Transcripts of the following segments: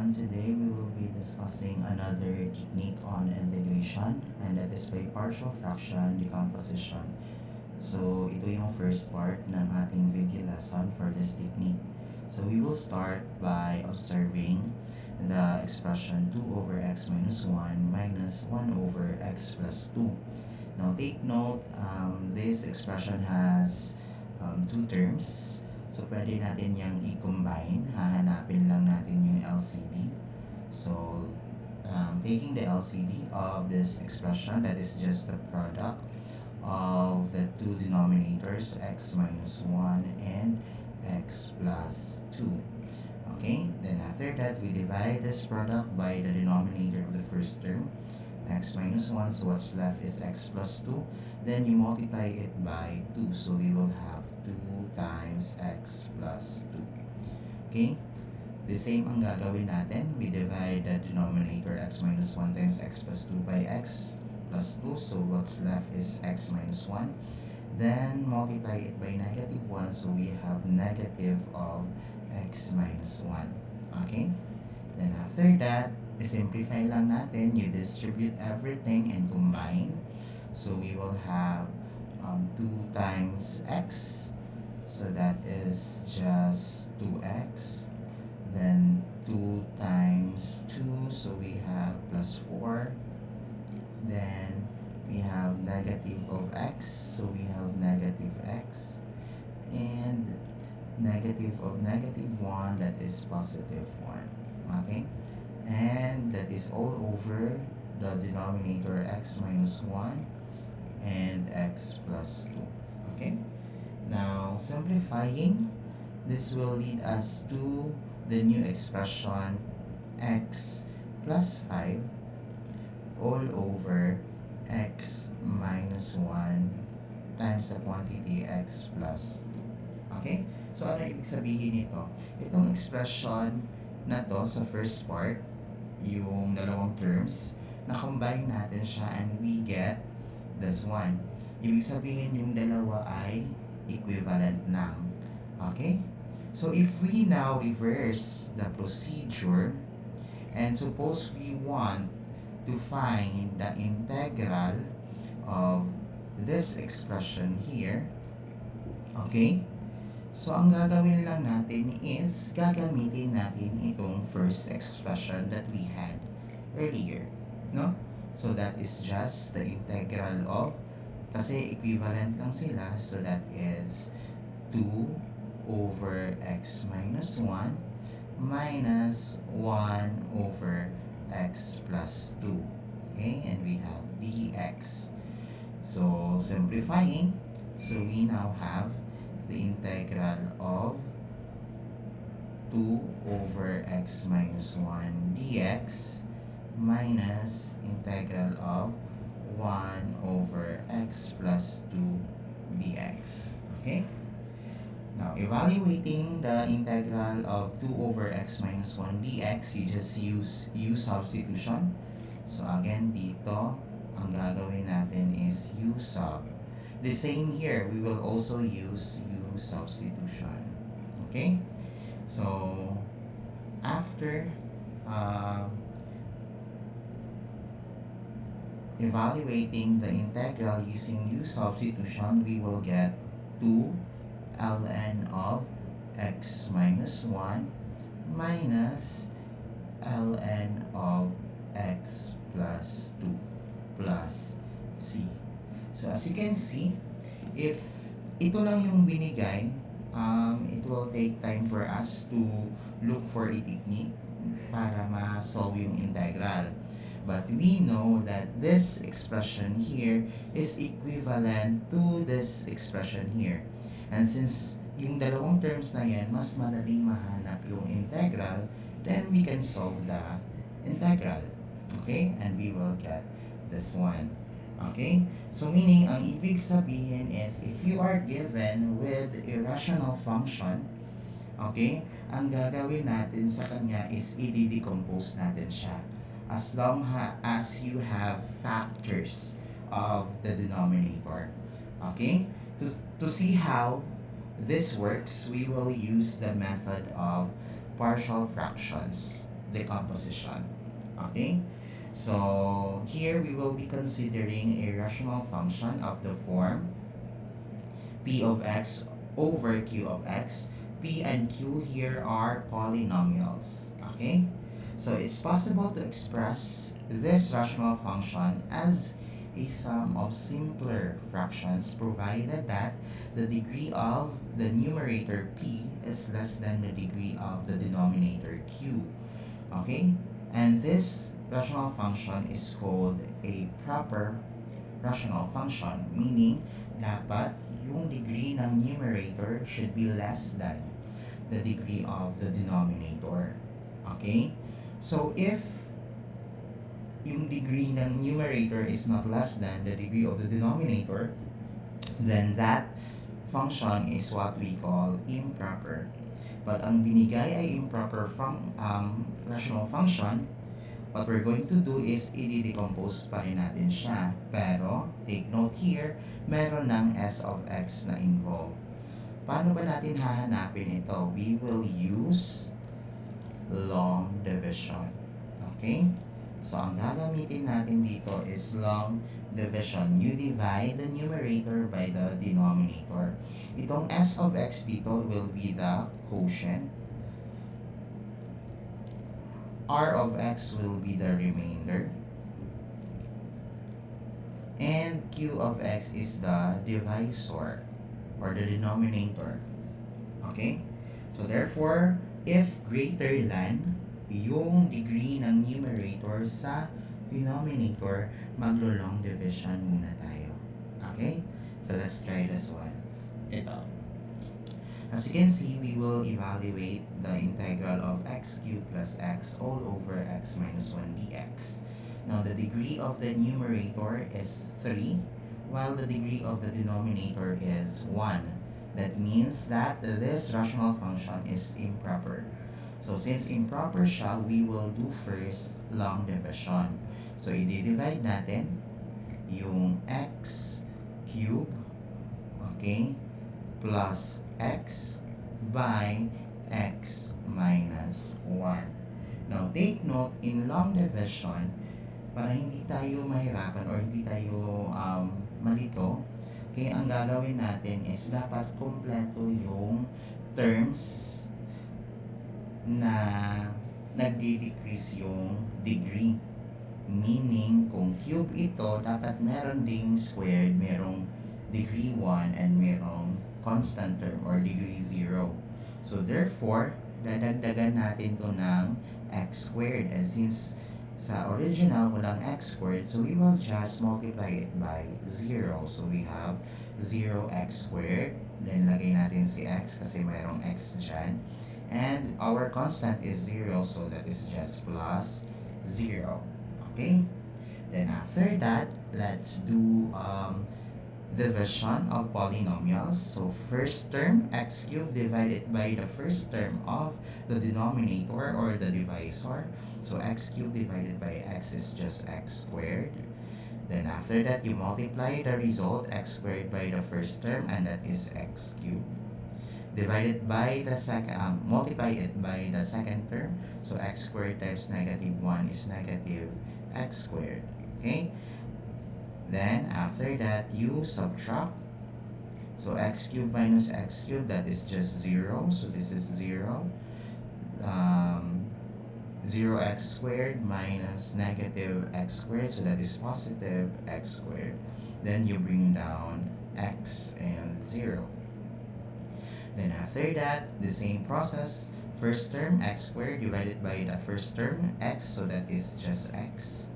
everyone. Today we will be discussing another technique on integration, and that is by partial fraction decomposition. So ito yung first part ng ating video lesson for this technique. So we will start by observing the expression 2 over x minus 1 minus 1 over x plus 2. Now take note, this expression has two terms. So, pwede natin yung i-combine. Hahanapin lang natin yung LCD. So, taking the LCD of this expression, that is just the product of the two denominators, x minus 1 and x plus 2. Okay? Then after that, we divide this product by the denominator of the first term, x minus 1. So, what's left is x plus 2. Then, you multiply it by 2. So, we will have 2 times x plus 2. Okay? The same ang gagawin natin. We divide the denominator x minus 1 times x plus 2 by x plus 2. So what's left is x minus 1. Then multiply it by negative 1. So we have negative of x minus 1. Okay? Then after that, simplify lang natin. You distribute everything and combine. So we will have 2 times x. So that is just 2x. Then 2 times 2, so we have plus 4. Then we have negative of x, so we have negative x. And negative of negative 1, that is positive 1. Okay? And that is all over the denominator x minus 1 and x plus 2. Okay? Now, simplifying, this will lead us to the new expression x plus 5 all over x minus 1 times the quantity x plus 2. Okay? So, ano ibig sabihin nito? Itong expression na to sa first part, yung dalawang terms, na-combine natin siya and we get this one. Ibig sabihin yung dalawa ay equivalent ng. Okay? So, if we now reverse the procedure and suppose we want to find the integral of this expression here, okay? So, ang gagawin lang natin is gagamitin natin itong first expression that we had earlier. No? So, that is just the integral of, kasi equivalent lang sila, so that is 2 over x minus 1 minus 1 over x plus 2. Okay? And we have dx. So, simplifying, so we now have the integral of 2 over x minus 1 dx minus integral of 1 over x plus 2 dx. Okay? Now, evaluating the integral of 2 over x minus 1 dx, you just use u substitution. So, again, dito, ang gagawin natin is u sub. The same here, we will also use u substitution. Okay? So, after evaluating the integral using u substitution, we will get 2 ln of x minus 1 minus ln of x plus 2 plus c. So, as you can see, if ito lang yung binigay, it will take time for us to look for a technique para ma-solve yung integral. But we know that this expression here is equivalent to this expression here. And since yung dalawang terms na yan, mas madaling mahanap yung integral, then we can solve the integral. Okay? And we will get this one. Okay? So meaning, ang ibig sabihin is, if you are given with a rational function, okay, ang gagawin natin sa kanya is i-decompose natin siya. As long as you have factors of the denominator. Okay? To see how this works, we will use the method of partial fractions. decomposition. Okay? So here we will be considering a rational function of the form p of x over q of x. P and q here are polynomials. Okay? So it's possible to express this rational function as a sum of simpler fractions provided that the degree of the numerator p is less than the degree of the denominator q. Okay? And this rational function is called a proper rational function, meaning dapat yung degree ng numerator should be less than the degree of the denominator. Okay? So if yung degree ng numerator is not less than the degree of the denominator, then that function is what we call improper. But ang binigay ay improper rational function, what we're going to do is i-decompose pa rin natin siya. Pero, take note here, meron ng s of x na involved. Paano ba natin hahanapin ito? We will use long division. Okay? So, ang gagamitin natin dito is long division. You divide the numerator by the denominator. Itong s of x dito will be the quotient. R of x will be the remainder. And q of x is the divisor or the denominator. Okay? So, therefore, if greater than yung degree ng numerator sa denominator, maglo-long division muna tayo. Okay? So, let's try this one. Ito. As you can see, we will evaluate the integral of x cubed plus x all over x minus 1 dx. Now, the degree of the numerator is 3, while the degree of the denominator is 1. That means that this rational function is improper. So, since improper siya, we will do first long division. So, i-divide natin yung x cube, okay, plus x by x minus 1. Now, take note, in long division, para hindi tayo mahirapan or hindi tayo malito, okay, ang gagawin natin is dapat kompleto yung terms na nagdi-decrease yung degree. Meaning, kung cube ito, dapat meron ding squared, merong degree 1 and merong constant term or degree 0. So, therefore, dadagdagan natin to ng x squared. And since sa original walang x squared, so we will just multiply it by 0. So, we have 0x squared. Then, lagay natin si x kasi mayroong x dyan. And our constant is 0, so that is just plus 0. Okay? Then after that, let's do division of polynomials. So first term, x cubed divided by the first term of the denominator or the divisor. So x cubed divided by x is just x squared. Then after that, you multiply the result, x squared by the first term, and that is x cubed. Divided by the second, multiply it by the second term. So x squared times negative 1 is negative x squared. Okay? Then, after that, you subtract. So x cubed minus x cubed, that is just 0. So this is 0. 0x squared minus negative x squared. So that is positive x squared. Then you bring down x and 0. Then after that, the same process. First term, x squared divided by the first term, x. So that is just x.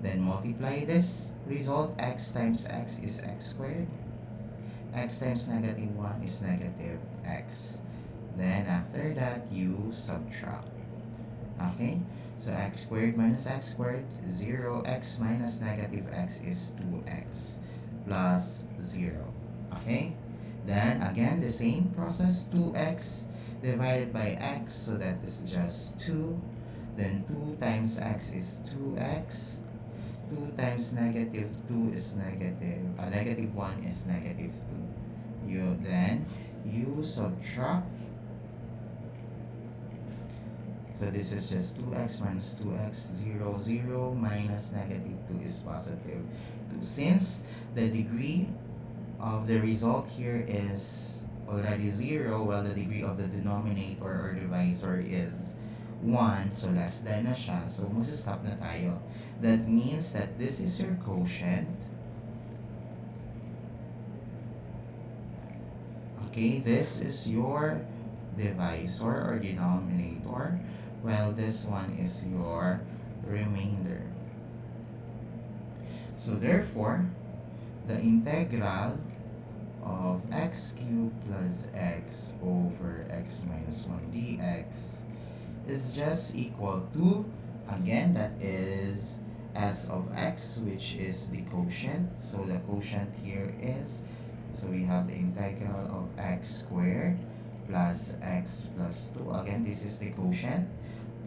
Then multiply this result, x times x is x squared. X times negative 1 is negative x. Then after that, you subtract. Okay? So x squared minus x squared, 0x minus negative x is 2x plus 0. Okay? Then again, the same process, 2x divided by x, so that is just 2. Then 2 times x is 2x. 2 times negative 2 is negative 1 is negative 2. You subtract. So this is just 2x minus 2x, 0, 0, minus negative 2 is positive 2. Since the degree of the result here is already 0, while the degree of the denominator or divisor is 1, so less than na siya. So mag-stop na tayo. That means that this is your quotient. Okay, this is your divisor or denominator, while this one is your remainder. So therefore, the integral of x cubed plus x over x minus 1 dx is just equal to, again, that is s of x, which is the quotient. So the quotient here is, so we have the integral of x squared plus x plus 2. Again, this is the quotient.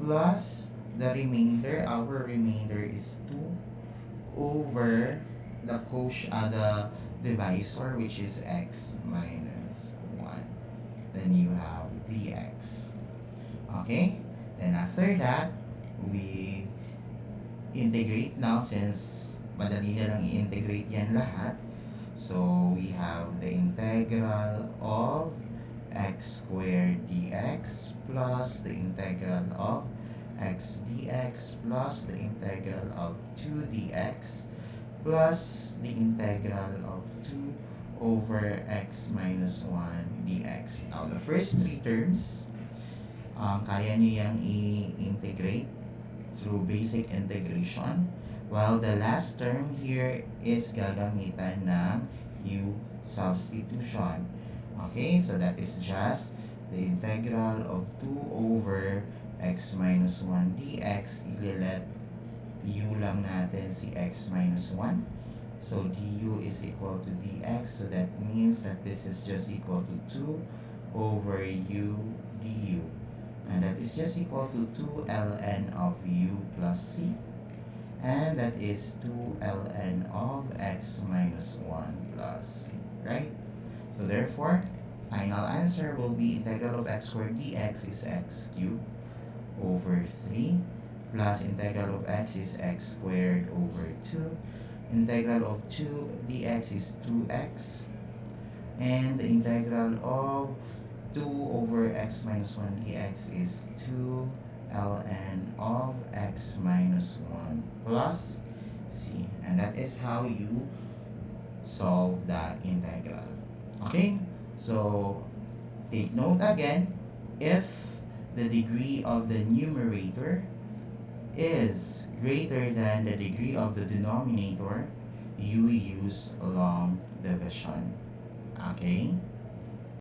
Plus the remainder, our remainder is 2 over the quotient, the divisor, which is x minus 1. Then you have dx. Okay? Then after that, we integrate now since madali na lang i-integrate yan lahat. So we have the integral of x squared dx plus the integral of x dx plus the integral of 2 dx plus the integral of 2 over x minus 1 dx. Now, the first three terms, kaya nyo yung i-integrate through basic integration, while the last term here is gagamitan ng u substitution. Okay, so that is just the integral of 2 over x minus 1 dx. Ililet u lang natin si x minus 1. So du is equal to dx. So that means that this is just equal to 2 over u du. And that is just equal to 2 ln of u plus c. And that is 2 ln of x minus 1 plus c. Right? So therefore, final answer will be integral of x squared dx is x cubed over 3 plus integral of x is x squared over 2. Integral of 2 dx is 2x. And the integral of 2 over x minus 1 dx is 2 ln of x minus 1 plus c. And that is how you solve that integral. Okay? So, take note again, if the degree of the numerator is greater than the degree of the denominator, you use long division. Okay?